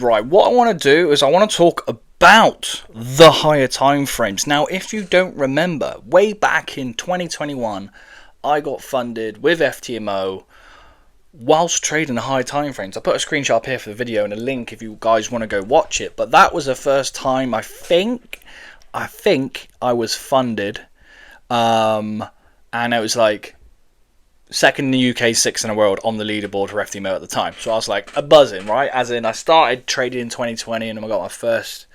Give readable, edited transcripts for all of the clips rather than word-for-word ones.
Right, what I want to do is I want to talk about the higher time frames. Now, if you don't remember, way back in 2021, I got funded with FTMO whilst trading the high time frames. I put a screenshot up here for the video and a link if you guys want to go watch it. But that was the first time I think I was funded, and it was like second in the UK, sixth in the world on the leaderboard for FTMO at the time. So I was like a buzzing, right? As in, I started trading in 2020 and I got my first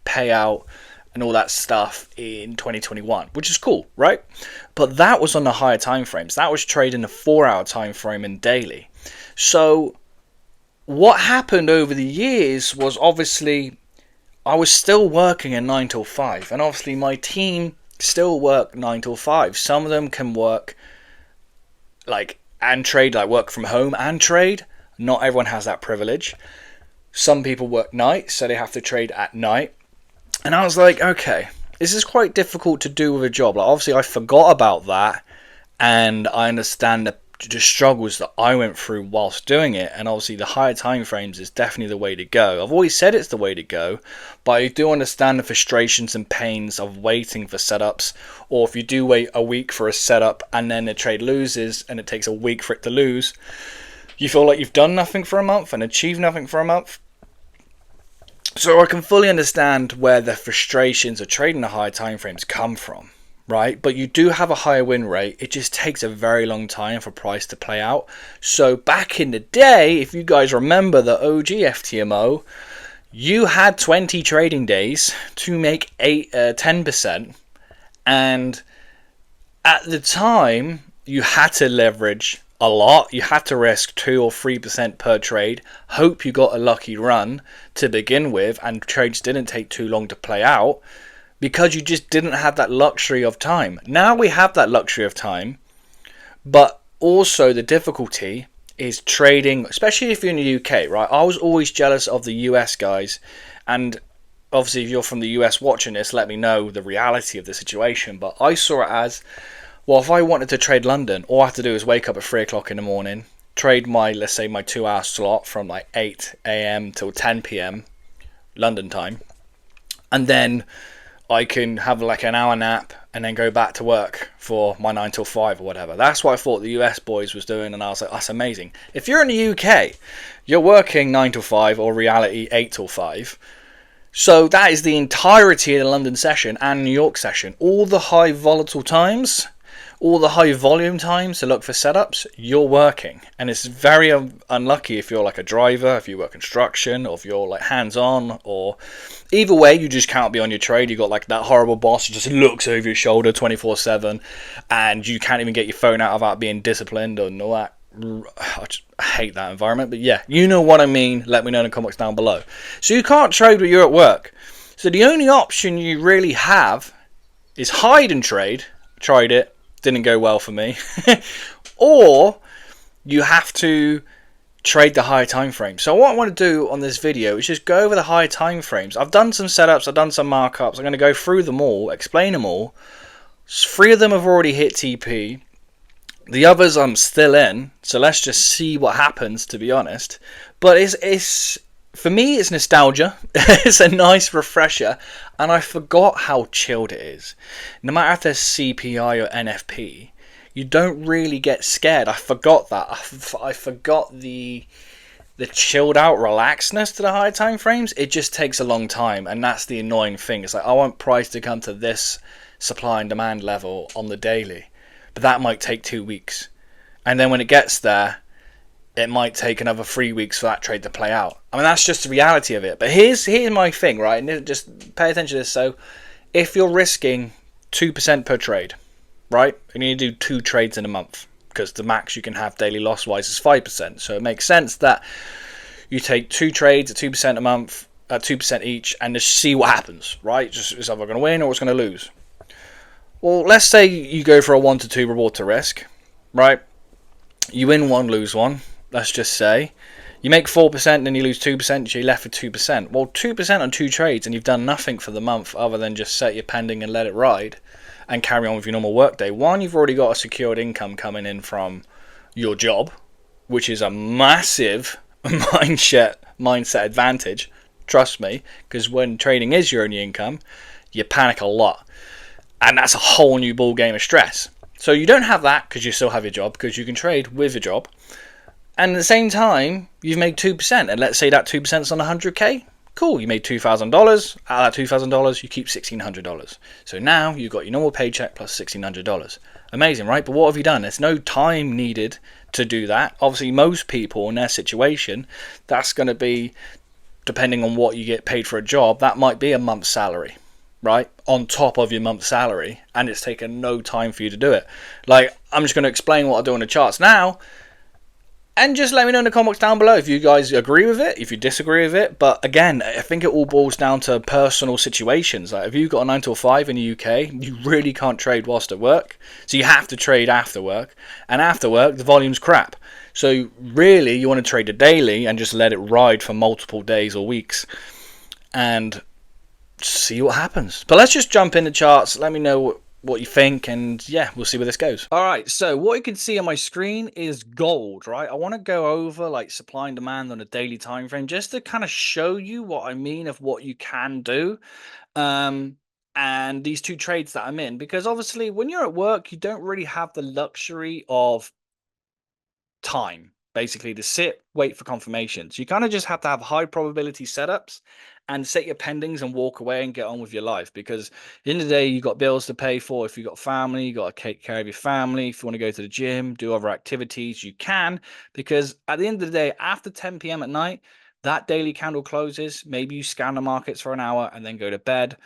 payout and all that stuff in 2021, which is cool, right? But that was on the higher time frames. That was trading the 4-hour time frame and daily. So what happened over the years was, obviously, I was still working a 9 till 5, and obviously my team still work 9 till 5. Some of them can work and trade, like work from home and trade. Not everyone has that privilege. Some people work nights, so they have to trade at night. And I was like, okay, this is quite difficult to do with a job. Like, obviously I forgot about that, and I understand the struggles that I went through whilst doing it. And obviously the higher time frames is definitely the way to go. I've always said it's the way to go, but I do understand the frustrations and pains of waiting for setups, or if you do wait a week for a setup and then the trade loses and it takes a week for it to lose, you feel like you've done nothing for a month and achieved nothing for a month. So I can fully understand where the frustrations of trading the higher time frames come from, right? But you do have a higher win rate. It just takes a very long time for price to play out. So back in the day, if you guys remember the OG FTMO, you had 20 trading days to make 10%. And at the time, you had to leverage a lot. You had to risk 2 or 3% per trade. Hope you got a lucky run to begin with, and trades didn't take too long to play out, because you just didn't have that luxury of time. Now we have that luxury of time, but also the difficulty is trading, especially if you're in the UK, right? I was always jealous of the US guys, and obviously if you're from the US watching this, let me know the reality of the situation. But I saw it as, well, if I wanted to trade London, all I have to do is wake up at 3 o'clock in the morning, trade my, let's say, my 2-hour slot from like 8 a.m. till 10 p.m. London time, and then I can have like an hour nap and then go back to work for my 9 till 5 or whatever. That's what I thought the US boys was doing, and I was like, that's amazing. If you're in the UK, you're working 9 till 5, or reality 8 till 5. So that is the entirety of the London session and New York session. All the high volatile times, all the high volume times to look for setups, you're working. And it's very unlucky if you're like a driver, if you work construction, or if you're like hands-on, or either way, you just can't be on your trade. You got like that horrible boss who just looks over your shoulder 24/7, and you can't even get your phone out without being disciplined and all that. I hate that environment, but yeah, you know what I mean. Let me know in the comments down below. So you can't trade when you're at work. So the only option you really have is hide and trade. Tried it, didn't go well for me. Or you have to trade the higher time frame. So what I want to do on this video is just go over the higher time frames. I've done some setups, I've done some markups. I'm going to go through them all, explain them all. 3 of them have already hit TP. The others I'm still in, so let's just see what happens, to be honest. But it's for me, it's nostalgia. It's a nice refresher, and I forgot how chilled it is. No matter if there's CPI or NFP, you don't really get scared. I forgot that. I forgot the chilled out relaxedness to the higher time frames. It just takes a long time, and that's the annoying thing. It's like, I want price to come to this supply and demand level on the daily, but that might take 2 weeks, and then when it gets there, it might take another 3 weeks for that trade to play out. I mean, that's just the reality of it. But here's my thing, right? And just pay attention to this. So if you're risking 2% per trade, right, you need to do 2 trades in a month, because the max you can have daily loss wise is 5%. So it makes sense that you take 2 trades at 2% a month, at 2% each, and just see what happens, right? Just, is either going to win or it's going to lose. Well, let's say you go for a 1 to 2 reward to risk, right? You win 1, lose 1. Let's just say you make 4%, then you lose 2%, so you're left with 2%. Well, 2% on 2 trades, and you've done nothing for the month other than just set your pending and let it ride and carry on with your normal workday. 1, you've already got a secured income coming in from your job, which is a massive mindset mindset advantage. Trust me, because when trading is your only income, you panic a lot. And that's a whole new ball game of stress. So you don't have that because you still have your job, because you can trade with your job. And at the same time, you've made 2%. And let's say that 2% is on 100K. Cool, you made $2,000. Out of that $2,000, you keep $1,600. So now you've got your normal paycheck plus $1,600. Amazing, right? But what have you done? There's no time needed to do that. Obviously, most people in their situation, that's going to be, depending on what you get paid for a job, that might be a month's salary, right? On top of your month's salary. And it's taken no time for you to do it. Like, I'm just going to explain what I do on the charts now. And just let me know in the comments down below if you guys agree with it, if you disagree with it. But again, I think it all boils down to personal situations. Like if you've got a 9 to 5 in the UK, you really can't trade whilst at work. So you have to trade after work. And after work, the volume's crap. So really, you want to trade a daily and just let it ride for multiple days or weeks. And see what happens. But let's just jump in the charts. Let me know what you think, and yeah, we'll see where this goes. All right, so what you can see on my screen is gold, right? I want to go over like supply and demand on a daily time frame just to kind of show you what I mean of what you can do, and these two trades that I'm in, because obviously when you're at work you don't really have the luxury of time basically to sit, wait for confirmations. You kind of just have to have high probability setups and set your pendings and walk away and get on with your life, because at the end of the day you got bills to pay for. If you've got family, you got to take care of your family. If you want to go to the gym, do other activities, you can, because at the end of the day, after 10 p.m. at night, that daily candle closes. Maybe you scan the markets for an hour and then go to bed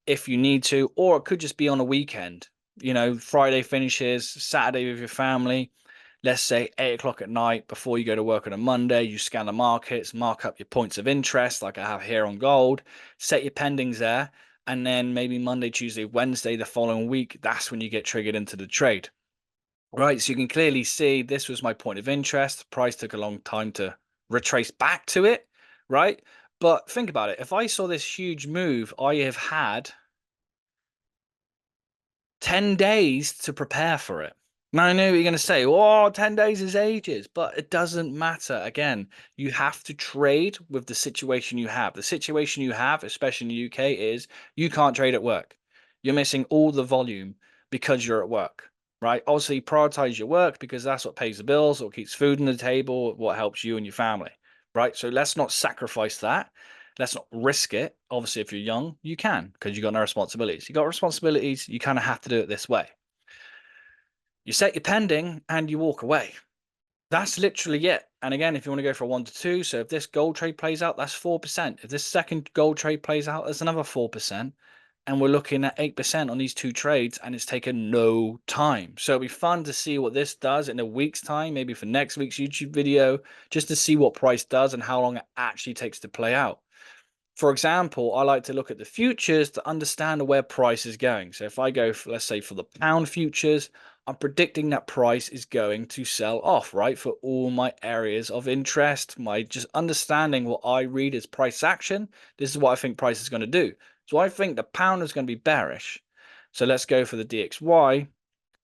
if you need to, or it could just be on a weekend. You know, Friday finishes, Saturday with your family. Let's say 8 o'clock at night before you go to work on a Monday, you scan the markets, mark up your points of interest like I have here on gold, set your pendings there, and then maybe Monday, Tuesday, Wednesday the following week, that's when you get triggered into the trade. Right, so you can clearly see this was my point of interest. The price took a long time to retrace back to it, right? But think about it. If I saw this huge move, I have had 10 days to prepare for it. Now, I know what you're going to say, oh, 10 days is ages, but it doesn't matter. Again, you have to trade with the situation you have. The situation you have, especially in the UK, is you can't trade at work. You're missing all the volume because you're at work, right? Obviously, prioritize your work because that's what pays the bills, what keeps food on the table, what helps you and your family, right? So let's not sacrifice that. Let's not risk it. Obviously, if you're young, you can, because you got no responsibilities. You got responsibilities, you kind of have to do it this way. You set your pending and you walk away. That's literally it. And again, if you want to go for a 1 to 2, so if this gold trade plays out, that's 4%. If this second gold trade plays out, there's another 4%. And we're looking at 8% on these two trades, and it's taken no time. So it'll be fun to see what this does in a week's time, maybe for next week's YouTube video, just to see what price does and how long it actually takes to play out. For example, I like to look at the futures to understand where price is going. So if I go, for, let's say, for the pound futures, I'm predicting that price is going to sell off, right? For all my areas of interest, my just understanding what I read as price action, this is what I think price is going to do. So I think the pound is going to be bearish. So let's go for the DXY.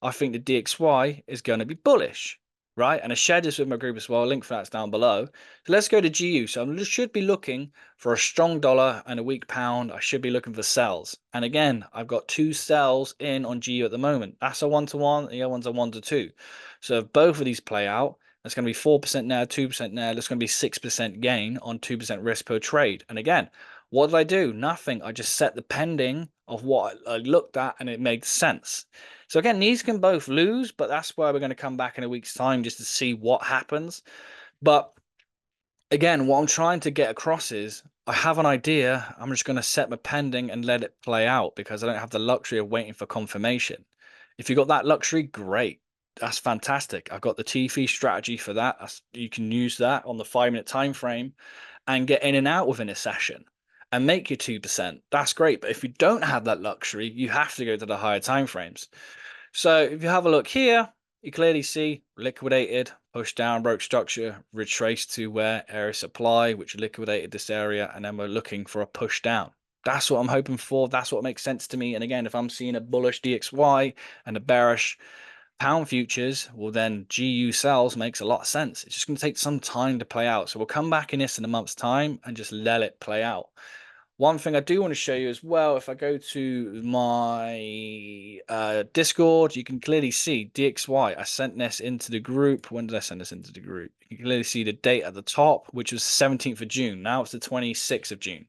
I think the DXY is going to be bullish, right? And I shared this with my group as well. Link for that's down below. So let's go to GU. So I should be looking for a strong dollar and a weak pound. I should be looking for sells. And again, I've got two sells in on GU at the moment. That's a 1-to-1. The other one's a 1-to-2. So if both of these play out, that's going to be 4% there, 2% there. That's going to be 6% gain on 2% risk per trade. And again, what did I do? Nothing. I just set the pending of what I looked at and it made sense. So again, these can both lose, but that's why we're going to come back in a week's time just to see what happens. But again, what I'm trying to get across is I have an idea. I'm just going to set my pending and let it play out because I don't have the luxury of waiting for confirmation. If you got that luxury, great. That's fantastic. I've got the TFE strategy for that. You can use that on the 5-minute time frame and get in and out within a session and make your 2%. That's great. But if you don't have that luxury, you have to go to the higher time frames. So if you have a look here, you clearly see liquidated, pushed down, broke structure, retraced to where area supply, which liquidated this area, and then we're looking for a push down. That's what I'm hoping for. That's what makes sense to me. And again, if I'm seeing a bullish DXY and a bearish Pound futures, well then GU sells makes a lot of sense. It's just going to take some time to play out. So we'll come back in this in a month's time and just let it play out. One thing I do want to show you as well, if I go to my Discord, you can clearly see DXY. I sent this into the group. When did I send this into the group? You can clearly see the date at the top, which was 17th of June. Now it's the 26th of June,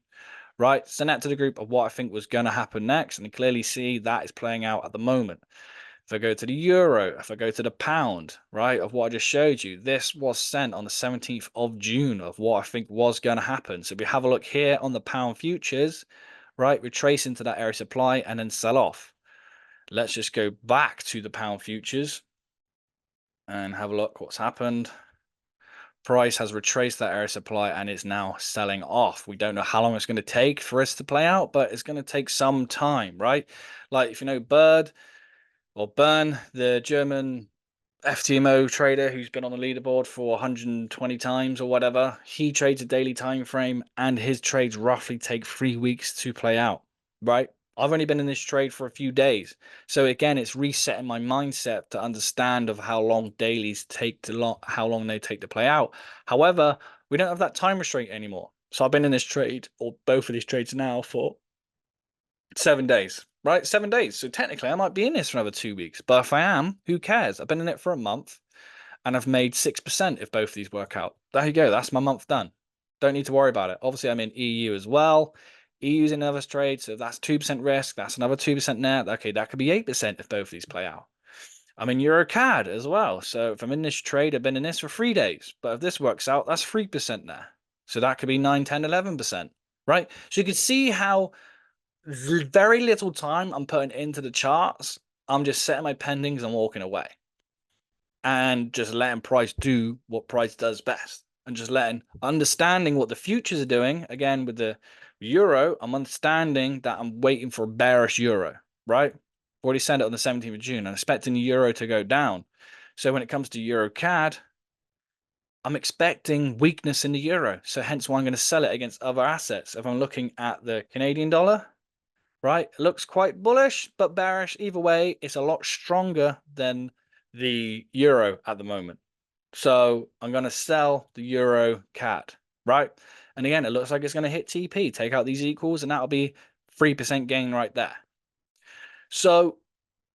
right? Send that to the group of what I think was going to happen next. And you clearly see that is playing out at the moment. If I go to the euro, if I go to the pound, right, of what I just showed you, this was sent on the 17th of June of what I think was going to happen. So if we have a look here on the pound futures, right, retrace into that area supply and then sell off. Let's just go back to the pound futures and have a look what's happened. Price has retraced that area supply and it's now selling off. We don't know how long it's going to take for us to play out, but it's going to take some time, right? Like if you know Bird, or Bern, the German ftmo trader who's been on the leaderboard for 120 times or whatever, he trades a daily time frame and his trades roughly take 3 weeks to play out, right? I've only been in this trade for a few days. So again, it's resetting my mindset to understand of how long dailies take to how long they take to play out. However, we don't have that time restraint anymore. So I've been in this trade or both of these trades now for 7 days, right? 7 days. So technically I might be in this for another 2 weeks, but if I am, who cares? I've been in it for a month and I've made 6% if both of these work out. There you go. That's my month done. Don't need to worry about it. Obviously I'm in EU as well. EU's in another trade. So if that's 2% risk, that's another 2% net. Okay, that could be 8% if both of these play out. I'm in EuroCAD as well. So if I'm in this trade, I've been in this for 3 days. But if this works out, that's 3% there. So that could be 9, 10, 11%, right? So you can see how very little time I'm putting into the charts. I'm just setting my pendings and walking away and just letting price do what price does best and just understanding what the futures are doing. Again, with the euro, I'm understanding that I'm waiting for a bearish euro, right? Already sent it on the 17th of June. I'm expecting the euro to go down. So when it comes to euro CAD, I'm expecting weakness in the euro. So hence why I'm going to sell it against other assets. If I'm looking at the Canadian dollar, right? It looks quite bullish, but bearish. Either way, it's a lot stronger than the euro at the moment. So I'm going to sell the euro CAD, right? And again, it looks like it's going to hit TP. Take out these equals, and that'll be 3% gain right there. So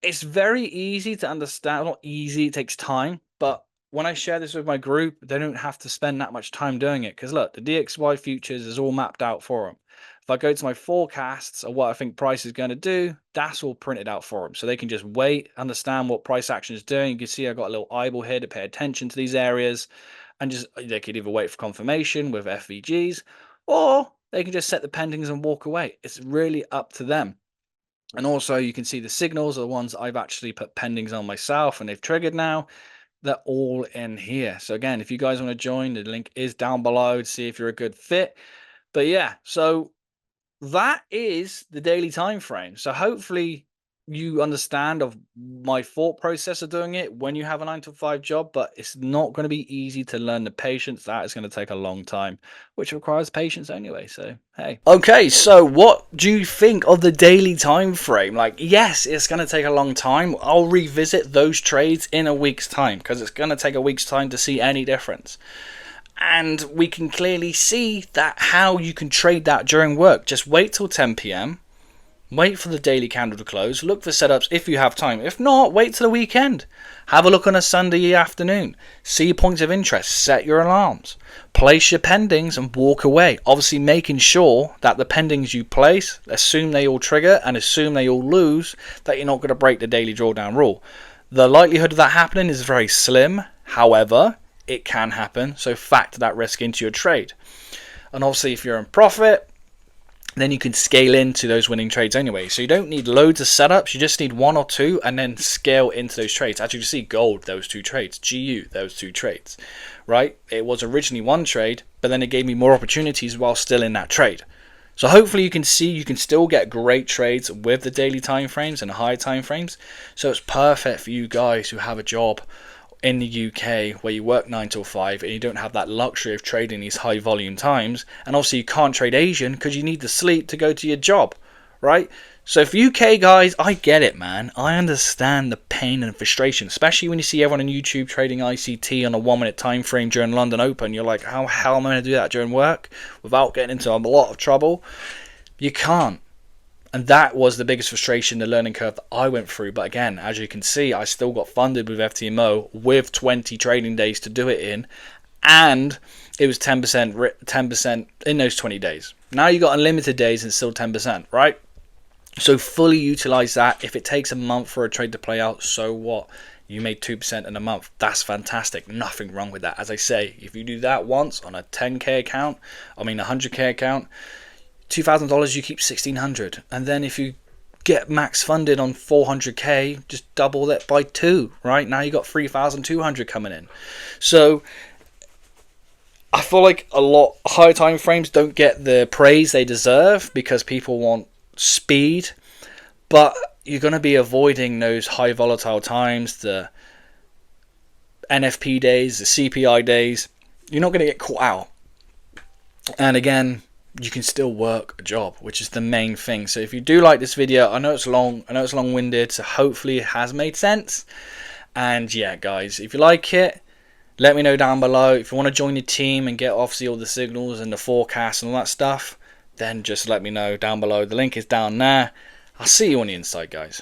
it's very easy to understand. Not easy, it takes time, but when I share this with my group, they don't have to spend that much time doing it. Because look, the DXY futures is all mapped out for them. If I go to my forecasts of what I think price is going to do, that's all printed out for them. So they can just wait, understand what price action is doing. You can see I got a little eyeball here to pay attention to these areas. And just they could either wait for confirmation with FVGs, or they can just set the pendings and walk away. It's really up to them. And also you can see the signals are the ones I've actually put pendings on myself and they've triggered now. They're all in here. So again, if you guys want to join, the link is down below to see if you're a good fit. But yeah, so that is the daily time frame. So hopefully you understand of my thought process of doing it when you have a 9 to 5 job, but it's not going to be easy to learn the patience. That is going to take a long time, which requires patience anyway. So hey. Okay, so what do you think of the daily time frame? Like, yes, it's going to take a long time. I'll revisit those trades in a week's time because it's going to take a week's time to see any difference. And we can clearly see that how you can trade that during work. Just wait till 10 p.m. Wait for the daily candle to close. Look for setups if you have time. If not, wait till the weekend. Have a look on a Sunday afternoon. See your points of interest. Set your alarms. Place your pendings and walk away. Obviously making sure that the pendings you place, assume they all trigger and assume they all lose, that you're not going to break the daily drawdown rule. The likelihood of that happening is very slim. However, it can happen. So factor that risk into your trade. And obviously if you're in profit, then you can scale into those winning trades anyway. So you don't need loads of setups. You just need 1 or 2 and then scale into those trades. As you can see, gold, those 2 trades. GU, those 2 trades, right? It was originally 1 trade, but then it gave me more opportunities while still in that trade. So hopefully you can see you can still get great trades with the daily time frames and high time frames. So it's perfect for you guys who have a job in the UK where you work 9 till 5 and you don't have that luxury of trading these high volume times, and also you can't trade Asian because you need the sleep to go to your job, right? So for UK guys, I get it, man. I understand the pain and frustration, especially when you see everyone on YouTube trading ICT on a 1 minute time frame during London Open. You're like, how hell am I going to do that during work without getting into a lot of trouble? You can't. And that was the biggest frustration, the learning curve that I went through. But again, as you can see, I still got funded with ftmo with 20 trading days to do it in. And it was 10% in those 20 days. Now you got unlimited days and still 10%, right? So fully utilize that. If it takes a month for a trade to play out, so what? You made 2% in a month. That's fantastic. Nothing wrong with that. As I say, if you do that once on a 10k account, I mean 100k account, $2,000, you keep $1,600. And then if you get max funded on 400k, just double that by 2, right? Now you got 3,200 coming in. So I feel like a lot higher time frames don't get the praise they deserve because people want speed, but you're going to be avoiding those high volatile times, the NFP days, the CPI days. You're not going to get caught out. And again, you can still work a job, which is the main thing. So if you do like this video, I know it's long-winded, so hopefully it has made sense. And yeah, guys, if you like it, let me know down below. If you want to join the team and get obviously all the signals and the forecast and all that stuff, then just let me know down below. The link is down there. I'll see you on the inside, guys.